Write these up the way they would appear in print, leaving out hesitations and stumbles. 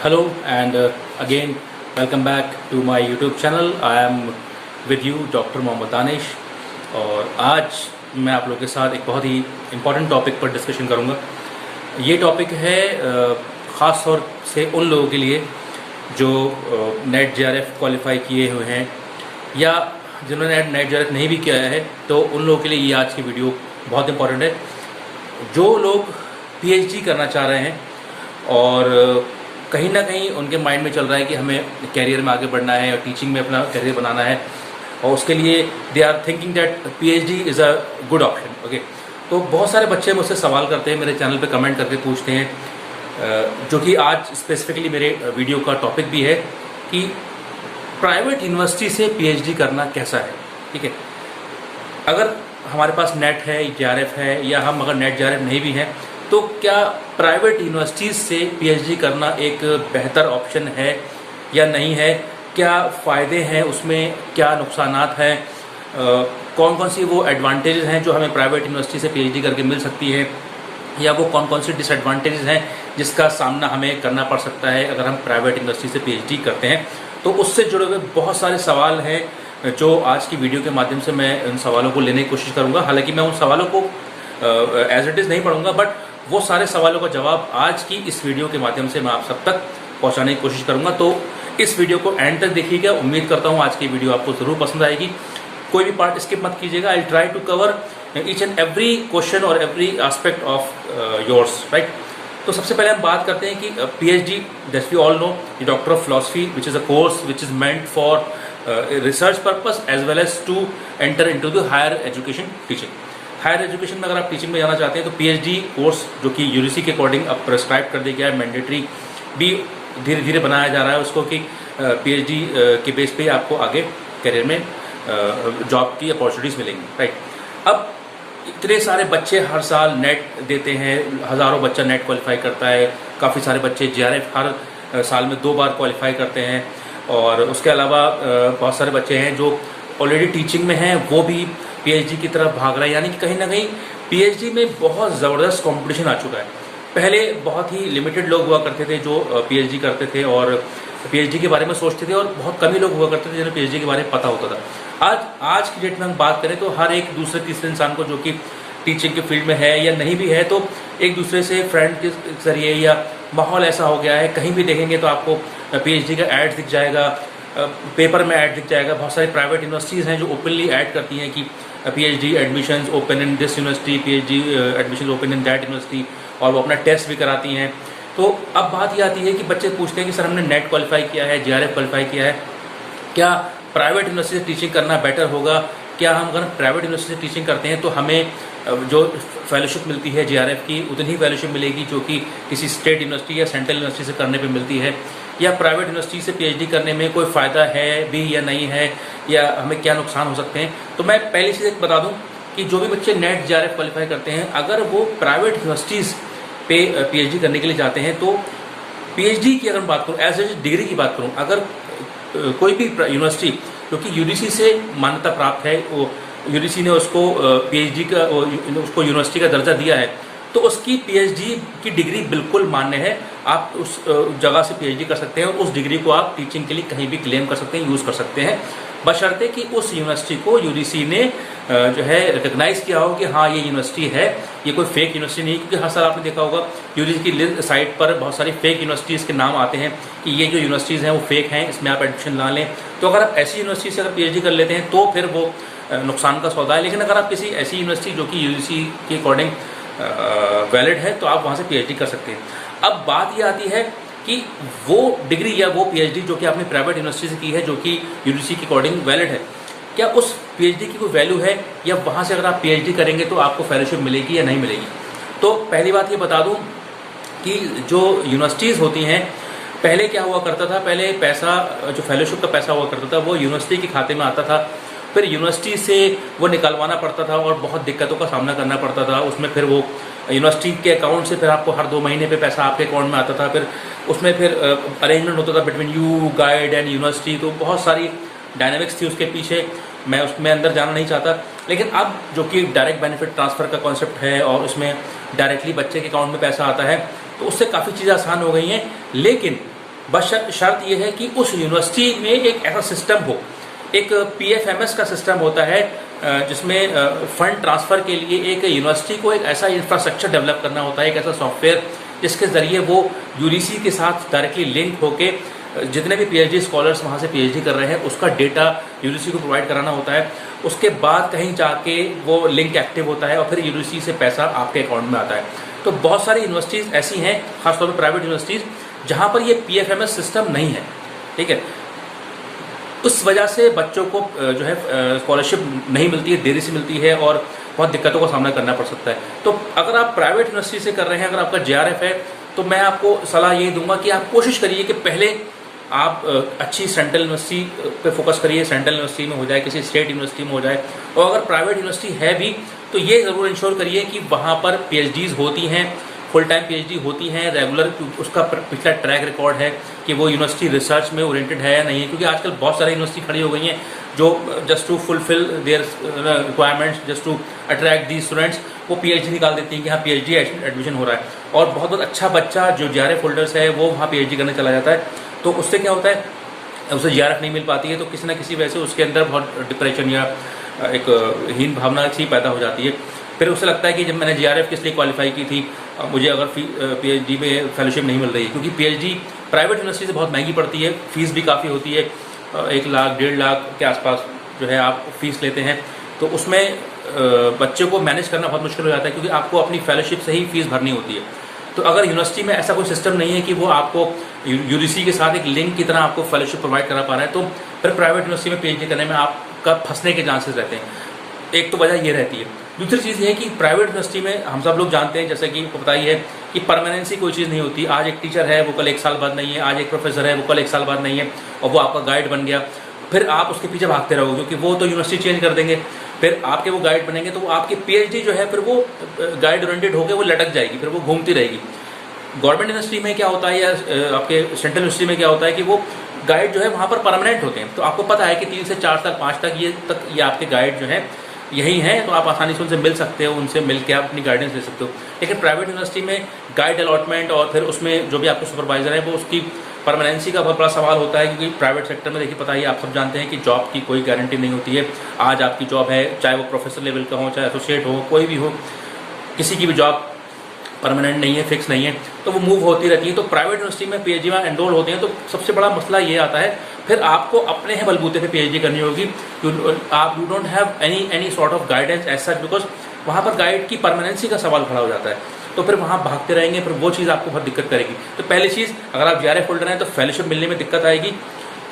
Hello and again welcome back to my YouTube channel. I am with you doctor Mohammad Danish और आज मैं आप लोगों के साथ एक बहुत ही इम्पॉर्टेंट टॉपिक पर डिस्कशन करूंगा। ये टॉपिक है ख़ास तौर से उन लोगों के लिए जो नेट JRF क्वालिफाई किए हुए हैं या जिन्होंने नेट JRF नहीं भी किया है, तो उन लोगों के लिए ये आज की वीडियो बहुत इम्पॉर्टेंट है। जो लोग PhD करना चाह रहे हैं और कहीं ना कहीं उनके माइंड में चल रहा है कि हमें कैरियर में आगे बढ़ना है और टीचिंग में अपना कैरियर बनाना है और उसके लिए they are thinking that PhD is a good option. Okay, तो बहुत सारे बच्चे मुझसे सवाल करते हैं, मेरे चैनल पे कमेंट करके पूछते हैं, जो कि आज स्पेसिफिकली मेरे वीडियो का टॉपिक भी है कि प्राइवेट यूनिवर्सिटी से PhD करना कैसा है। ठीक है, अगर हमारे पास नेट है, JRF है या हम अगर नेट JRF नहीं भी हैं, तो क्या प्राइवेट यूनिवर्सिटीज़ से PhD करना एक बेहतर ऑप्शन है या नहीं है? क्या फ़ायदे हैं उसमें, क्या नुकसानात हैं, कौन कौन सी वो एडवांटेजेस हैं जो हमें प्राइवेट यूनिवर्सिटी से PhD करके मिल सकती है, या वो कौन कौन सी डिसएडवांटेजेस हैं जिसका सामना हमें करना पड़ सकता है अगर हम प्राइवेट यूनिवर्सिटी से PhD करते हैं। तो उससे जुड़े हुए बहुत सारे सवाल हैं जो आज की वीडियो के माध्यम से मैं उन सवालों को लेने की कोशिश करूँगा। हालांकि मैं उन सवालों को एज इट इज़ नहीं पढ़ूंगा, बट वो सारे सवालों का जवाब आज की इस वीडियो के माध्यम से मैं आप सब तक पहुंचाने की कोशिश करूंगा। तो इस वीडियो को एंड तक देखिएगा। उम्मीद करता हूं आज की वीडियो आपको ज़रूर पसंद आएगी। कोई भी पार्ट स्किप मत कीजिएगा। I try to cover each and every question और every aspect of yours, right. तो सबसे पहले हम बात करते हैं कि PhD, that we all know, the doctor of philosophy which is a course which is meant for research purpose as well as to enter into the higher education teaching. Higher education में अगर आप teaching में जाना चाहते हैं तो PhD course जो कि UGC के अकॉर्डिंग अब प्रेस्क्राइब कर दिया गया है, मैंडेटरी भी धीरे धीरे बनाया जा रहा है उसको कि PhD के बेस पे आपको आगे करियर में जॉब की अपॉर्चुनिटीज़ मिलेंगी, राइट। अब इतने सारे बच्चे हर साल नेट देते हैं, हज़ारों बच्चा नेट क्वालिफाई करता है, काफ़ी सारे बच्चे JRF हर साल में 2 बार क्वालिफाई करते हैं, और उसके अलावा बहुत सारे बच्चे हैं जो ऑलरेडी टीचिंग में हैं, वो भी PhD की तरफ भाग रहा है। यानी कि कहीं ना कहीं PhD में बहुत ज़बरदस्त कंपटीशन आ चुका है। पहले बहुत ही लिमिटेड लोग हुआ करते थे जो PhD करते थे और PhD के बारे में सोचते थे, और बहुत कम ही लोग हुआ करते थे जिन्हें PhD के बारे में पता होता था। आज की डेट में हम बात करें तो हर एक दूसरे तीसरे इंसान को जो कि टीचिंग के फील्ड में है या नहीं भी है, तो एक दूसरे से फ्रेंड के जरिए या माहौल ऐसा हो गया है, कहीं भी देखेंगे तो आपको PhD का ऐड दिख जाएगा, पेपर में ऐड दिख जाएगा। बहुत सारी प्राइवेट यूनिवर्सिटीज़ हैं जो ओपनली ऐड करती हैं कि PhD admissions open in this university, PhD admission open in that university, और वो अपना टेस्ट भी कराती हैं। तो अब बात ये आती है कि बच्चे पूछते हैं कि सर हमने नेट क्वालिफाई किया है, JRF क्वालिफाई किया है, क्या प्राइवेट यूनिवर्सिटी से टीचिंग करना बेटर होगा? क्या हम अगर प्राइवेट यूनिवर्सिटी से टीचिंग करते हैं तो हमें जो फेलोशिप मिलती है JRF की उतनी ही फेलोशिप मिलेगी जो कि किसी स्टेट यूनिवर्सिटी या सेंट्रल यूनिवर्सिटी से करने पे मिलती है, या प्राइवेट यूनिवर्सिटी से PhD करने में कोई फ़ायदा है भी या नहीं है, या हमें क्या नुकसान हो सकते हैं? तो मैं पहली चीज़ एक बता दूं कि जो भी बच्चे नेट JRF क्वालिफाई करते हैं, अगर वो प्राइवेट यूनिवर्सिटीज़ पे PhD करने के लिए जाते हैं तो PhD की अगर बात करूँ, एज ए डिग्री की बात करूँ, अगर कोई भी यूनिवर्सिटी जो कि UGC से मान्यता प्राप्त है, वो UGC ने उसको PhD का उसको यूनिवर्सिटी का दर्जा दिया है, तो उसकी PhD की डिग्री बिल्कुल मान्य है। आप उस जगह से PhD कर सकते हैं और उस डिग्री को आप टीचिंग के लिए कहीं भी क्लेम कर सकते हैं, यूज़ कर सकते हैं, बशर्ते कि उस यूनिवर्सिटी को UGC ने जो है रिकग्नाइज़ किया हो कि हाँ ये यूनिवर्सिटी है, ये कोई फेक यूनिवर्सिटी नहीं। क्योंकि हर साल आपने देखा होगा UGC की साइट पर बहुत सारी फेक यूनिवर्सिटीज़ के नाम आते हैं कि ये जो यूनिवर्सिटीज़ हैं वो फेक हैं, इसमें आप एडमिशन ना लें। तो अगर आप ऐसी यूनिवर्सिटी से अगर PhD कर लेते हैं तो फिर वो नुकसान का सौदा है। लेकिन अगर आप किसी ऐसी यूनिवर्सिटी जो कि UGC के अकॉर्डिंग वैलिड है तो आप वहाँ से PhD कर सकते हैं। अब बात ये आती है कि वो डिग्री या वो PhD जो कि आपने प्राइवेट यूनिवर्सिटी से की है, जो कि UGC के अकॉर्डिंग वैलिड है, क्या उस PhD की कोई वैल्यू है, या वहाँ से अगर आप PhD करेंगे तो आपको फेलोशिप मिलेगी या नहीं मिलेगी? तो पहली बात ये बता दूँ कि जो यूनिवर्सिटीज़ होती हैं, पहले क्या हुआ करता था, पहले पैसा जो फेलोशिप का पैसा हुआ करता था वो यूनिवर्सिटी के खाते में आता था, फिर यूनिवर्सिटी से वो निकलवाना पड़ता था और बहुत दिक्कतों का सामना करना पड़ता था। उसमें फिर वो यूनिवर्सिटी के अकाउंट से फिर आपको हर 2 महीने पे पैसा आपके अकाउंट में आता था, फिर उसमें फिर अरेंजमेंट होता था between you guide and university. तो बहुत सारी डायनामिक्स थी उसके पीछे, मैं उसमें अंदर जाना नहीं चाहता। लेकिन अब जो कि डायरेक्ट बेनिफिट ट्रांसफ़र का कॉन्सेप्ट है और उसमें डायरेक्टली बच्चे के अकाउंट में पैसा आता है, तो उससे काफ़ी चीज़ें आसान हो गई हैं। लेकिन बस शर्त यह है कि उस यूनिवर्सिटी में एक ऐसा सिस्टम हो, एक PFMS का सिस्टम होता है जिसमें फंड ट्रांसफ़र के लिए एक यूनिवर्सिटी को एक ऐसा इंफ्रास्ट्रक्चर डेवलप करना होता है, एक ऐसा सॉफ्टवेयर जिसके ज़रिए वो UGC के साथ डायरेक्टली लिंक होके जितने भी PhD स्कॉलर्स वहाँ से PhD कर रहे हैं उसका डेटा UGC को प्रोवाइड कराना होता है। उसके बाद कहीं जाके वो लिंक एक्टिव होता है और फिर UGC से पैसा आपके अकाउंट में आता है। तो बहुत सारी यूनिवर्सिटीज़ ऐसी हैं, खासतौर पर प्राइवेट यूनिवर्सिटीज़, जहाँ पर ये PFMS सिस्टम नहीं है, ठीक है। उस वजह से बच्चों को जो है स्कॉलरशिप नहीं मिलती है, देरी से मिलती है और बहुत दिक्कतों का सामना करना पड़ सकता है। तो अगर आप प्राइवेट यूनिवर्सिटी से कर रहे हैं, अगर आपका JRF है, तो मैं आपको सलाह ये दूंगा कि आप कोशिश करिए कि पहले आप अच्छी सेंट्रल यूनिवर्सिटी पे फोकस करिए, सेंट्रल यूनिवर्सिटी में हो जाए, किसी स्टेट यूनिवर्सिटी में हो जाए, और अगर प्राइवेट यूनिवर्सिटी है भी तो ये ज़रूर इंश्योर करिए कि वहाँ पर PhDs होती हैं, फुल टाइम PhD होती हैं, रेगुलर उसका पिछला ट्रैक रिकॉर्ड है कि वो यूनिवर्सिटी रिसर्च में ओरिएंटेड है या नहीं है। क्योंकि आजकल बहुत सारी यूनिवर्सिटी खड़ी हो गई हैं जो just to fulfil their requirements, just to attract the students, वो PhD निकाल देती हैं कि हाँ PhD एडमिशन हो रहा है, और बहुत बहुत अच्छा बच्चा जो JRF होल्डर्स है वो वहाँ PhD करने चला जाता है। तो उससे क्या होता है, उसे JRF नहीं मिल पाती है, तो किसी ना किसी वजह से उसके अंदर बहुत डिप्रेशन या एक हीन भावना सी पैदा हो जाती है। फिर उसे लगता है कि जब मैंने JRF किस लिए क्वालिफाई की थी, मुझे अगर PhD में फेलोशिप नहीं मिल रही है, क्योंकि PhD प्राइवेट यूनिवर्सिटी से बहुत महंगी पड़ती है, फीस भी काफ़ी होती है, 1 लाख 1.5 लाख के आसपास जो है आप फीस लेते हैं। तो उसमें बच्चे को मैनेज करना बहुत मुश्किल हो जाता है, क्योंकि आपको अपनी फेलोशिप से ही फीस भरनी होती है। तो अगर यूनिवर्सिटी में ऐसा कोई सिस्टम नहीं है कि वो आपको UGC के साथ एक लिंक की तरह आपको फेलोशिप प्रोवाइड करा पा रहा है, तो फिर प्राइवेट यूनिवर्सिटी में PhD करने में आपका फंसने के चांसेस रहते हैं। एक तो वजह ये रहती है। दूसरी चीज़ ये है कि प्राइवेट यूनिवर्सिटी में हम सब लोग जानते हैं, जैसे कि आपको पता ही है कि परमानेंसी कोई चीज़ नहीं होती। आज एक टीचर है वो कल 1 साल बाद नहीं है, आज एक प्रोफेसर है वो कल 1 साल बाद नहीं है, और वो आपका गाइड बन गया, फिर आप उसके पीछे भागते रहोगे क्योंकि वो तो यूनिवर्सिटी चेंज कर देंगे, फिर आपके वो गाइड बनेंगे, तो वो आपकी PhD जो है फिर वो गाइड ओरिएंटेड होकर वो लटक जाएगी, फिर वो घूमती रहेगी। गवर्नमेंट यूनिवर्सिटी में क्या होता है या आपके सेंट्रल यूनिवर्सिटी में क्या होता है कि वो गाइड जो है वहाँ पर परमानेंट होते हैं, तो आपको पता है कि 3 से 4 साल 5 तक ये आपके गाइड जो है यही हैं, तो आप आसानी से उनसे मिल सकते हो, उनसे मिल के आप अपनी गाइडेंस ले सकते हो। लेकिन प्राइवेट यूनिवर्सिटी में गाइड अलॉटमेंट और फिर उसमें जो भी आपके सुपरवाइजर है वो उसकी परमानेंसी का बहुत बड़ा सवाल होता है, क्योंकि प्राइवेट सेक्टर में देखिए पता ही, आप सब जानते हैं कि जॉब की कोई गारंटी नहीं होती है। आज आपकी जॉब है, चाहे वो प्रोफेसर लेवल का हो, चाहे एसोसिएट हो, कोई भी हो, किसी की भी जॉब परमानेंट नहीं है, फिक्स नहीं है, तो वो मूव होती रहती है। तो प्राइवेट यूनिवर्सिटी में PhD में एनरोल होते हैं, तो सबसे बड़ा मसला ये आता है, फिर आपको अपने ही बलबूते पे PhD करनी होगी। आप you don't have any sort of guidance as such, because वहाँ पर गाइड की परमानेंसी का सवाल खड़ा हो जाता है, तो फिर वहाँ भागते रहेंगे, फिर वो चीज़ आपको बहुत दिक्कत करेगी। तो पहली चीज़, अगर आप JRF होल्डर हैं तो फेलोशिप मिलने में दिक्कत आएगी।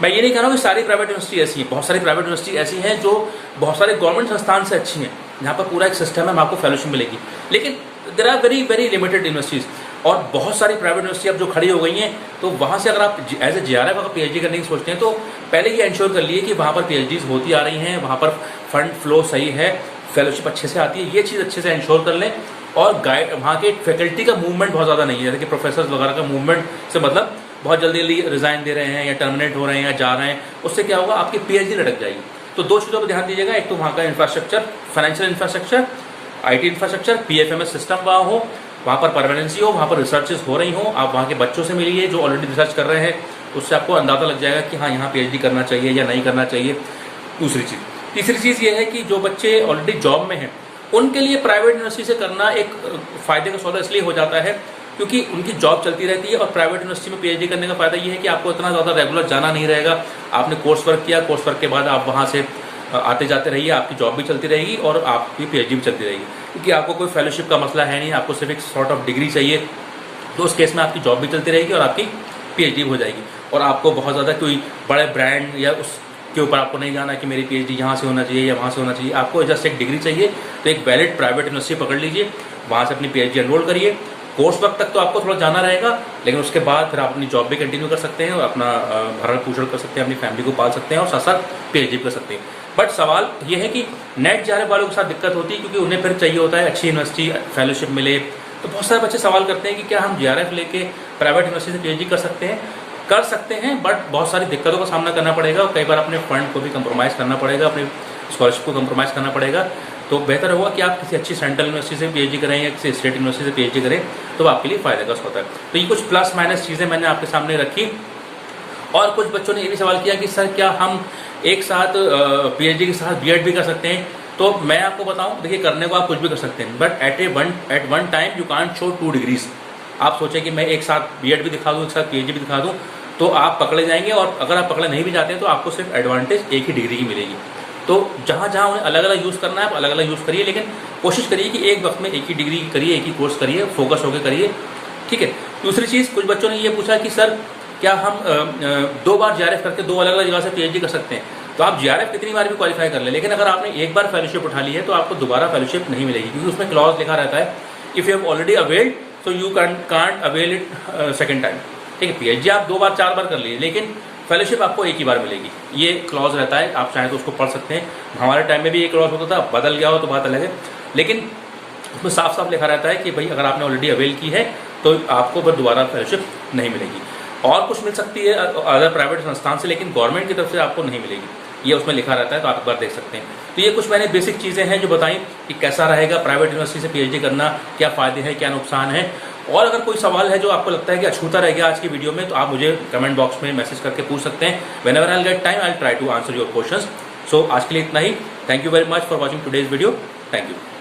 मैं ये नहीं कह रहा हूँ कि सारी प्राइवेट यूनिवर्सिटी ऐसी है, बहुत सारी प्राइवेट यूनिवर्सिटी ऐसी हैं जो बहुत सारे गवर्नमेंट संस्थान से अच्छी हैं, जहाँ पर पूरा एक सिस्टम है, आपको फेलोशिप मिलेगी। लेकिन there are very very limited universities, और बहुत सारी प्राइवेट यूनिवर्सिटी अब जो खड़ी हो गई हैं, तो वहाँ से अगर आप एज ए JRF अगर PhD करने की सोचते हैं तो पहले ये इंश्योर कर लिए कि वहाँ पर PhDs होती आ रही हैं, वहाँ पर फंड फ्लो सही है, फेलोशिप अच्छे से आती है, ये चीज़ अच्छे से इंश्योर कर लें। और गाइड वहाँ के फैकल्टी का मूवमेंट बहुत ज़्यादा नहीं है, जैसे कि प्रोफेसर वगैरह का मूवमेंट से मतलब बहुत जल्दी जल्दी रिज़ाइन दे रहे हैं या टर्मिनेट हो रहे हैं या जा रहे हैं, उससे क्या होगा, आपकी PhD लटक जाएगी। तो 2 चीज़ों पर ध्यान दीजिएगा, एक तो वहाँ का infrastructure, financial infrastructure, IT infrastructure, PFMS system वहाँ हो, वहाँ पर परमानेंसी हो, वहाँ पर रिसर्चेस हो रही हों, आप वहाँ के बच्चों से मिलिए जो ऑलरेडी रिसर्च कर रहे हैं, उससे आपको अंदाज़ा लग जाएगा कि हाँ यहाँ PhD करना चाहिए या नहीं करना चाहिए। दूसरी चीज़, तीसरी चीज़ ये है कि जो बच्चे ऑलरेडी जॉब में हैं उनके लिए प्राइवेट यूनिवर्सिटी से करना एक फ़ायदे का सौदा इसलिए हो जाता है क्योंकि उनकी जॉब चलती रहती है, और प्राइवेट यूनिवर्सिटी में PhD करने का फ़ायदा ये है कि आपको इतना ज़्यादा रेगुलर जाना नहीं रहेगा। आपने कोर्स वर्क किया, कोर्स वर्क के बाद आप वहाँ से आते जाते रहिए, आपकी जॉब भी चलती रहेगी और आपकी PhD भी चलती रहेगी, क्योंकि आपको कोई फेलोशिप का मसला है नहीं, आपको सिर्फ एक सॉर्ट ऑफ डिग्री चाहिए। तो उस केस में आपकी जॉब भी चलती रहेगी और आपकी PhD भी हो जाएगी, और आपको बहुत ज़्यादा कोई बड़े ब्रांड या उसके ऊपर आपको नहीं जाना कि मेरी PhD यहाँ से होना चाहिए या वहाँ से होना चाहिए। आपको जस्ट एक डिग्री चाहिए, तो एक वैलिड प्राइवेट यूनिवर्सिटी पकड़ लीजिए, वहाँ से अपनी PhD एनरोल करिए। कोर्स वक्त तक तो आपको थोड़ा जाना रहेगा, लेकिन उसके बाद फिर आप अपनी जॉब भी कंटिन्यू कर सकते हैं और अपना भरण पोषण कर सकते हैं, अपनी फैमिली को पाल सकते हैं और साथ साथ PhD कर सकते हैं। बट सवाल ये है कि नेट JRF वालों के साथ दिक्कत होती है, क्योंकि उन्हें फिर चाहिए होता है अच्छी यूनिवर्सिटी, फेलोशिप मिले। तो बहुत सारे बच्चे सवाल करते हैं कि क्या हम JRF लेके प्राइवेट यूनिवर्सिटी से PhD कर सकते हैं, बट बहुत सारी दिक्कतों का सामना करना पड़ेगा और कई बार अपने फंड को भी कंप्रोमाइज़ करना पड़ेगा, अपने स्कॉलरशिप को कंप्रोमाइज़ करना पड़ेगा। तो बेहतर होगा कि आप किसी अच्छी सेंट्रल यूनिवर्सिटी से PhD करें या किसी स्टेट यूनिवर्सिटी से PhD करें, तो आपके लिए फ़ायदे का होता है। तो ये कुछ प्लस माइनस चीज़ें मैंने आपके सामने रखी और कुछ बच्चों ने ये भी सवाल किया कि सर क्या हम एक साथ पीएचडी के साथ बीएड भी कर सकते हैं? तो मैं आपको बताऊं, देखिए करने को आप कुछ भी कर सकते हैं, but at one time you can't show 2 degrees. आप सोचें कि मैं एक साथ बीएड भी दिखा दूं, एक साथ पीएचडी भी दिखा दूं, तो आप पकड़े जाएंगे, और अगर आप पकड़े नहीं भी जाते हैं तो आपको सिर्फ एडवांटेज एक ही डिग्री की मिलेगी। तो जहाँ जहाँ उन्हें अलग अलग यूज़ करना है आप अलग अलग यूज़ करिए, लेकिन कोशिश करिए कि एक वक्त में एक ही डिग्री करिए, एक ही कोर्स करिए, फोकस होकर करिए, ठीक है। दूसरी चीज़, कुछ बच्चों ने ये पूछा कि सर क्या हम 2 बार जीआरएफ करके 2 अलग अलग जगह से पीएचडी कर सकते हैं? तो आप जीआरएफ कितनी बार भी क्वालिफाई कर लें, लेकिन अगर आपने एक बार फेलोशिप उठा ली है तो आपको दोबारा फेलोशिप नहीं मिलेगी, क्योंकि उसमें क्लॉज लिखा रहता है, if you have already availed so you can't avail it second time, ठीक है। पीएचडी आप 2 बार 4 बार कर लीजिए, लेकिन फेलोशिप आपको एक ही बार मिलेगी, ये क्लॉज रहता है। आप चाहें तो उसको पढ़ सकते हैं। हमारे टाइम में भी ये क्लॉज होता था, बदल गया हो तो बात अलग है, लेकिन उसमें साफ साफ लिखा रहता है कि भाई अगर आपने ऑलरेडी अवेल की है तो आपको फिर दोबारा फेलोशिप नहीं मिलेगी। और कुछ मिल सकती है अदर प्राइवेट संस्थान से, लेकिन गवर्नमेंट की तरफ से आपको नहीं मिलेगी, ये उसमें लिखा रहता है, तो आप एक बार देख सकते हैं। तो ये कुछ मैंने बेसिक चीज़ें हैं जो बताई कि कैसा रहेगा प्राइवेट यूनिवर्सिटी से पीएचडी करना, क्या फ़ायदे हैं क्या नुकसान है। और अगर कोई सवाल है जो आपको लगता है कि अछूता रह गया आज की वीडियो में, तो आप मुझे कमेंट बॉक्स में मैसेज करके पूछ सकते हैं। Whenever I will get time I will try to answer your questions. So आज के लिए इतना ही। Thank you very much for watching today's video. Thank you.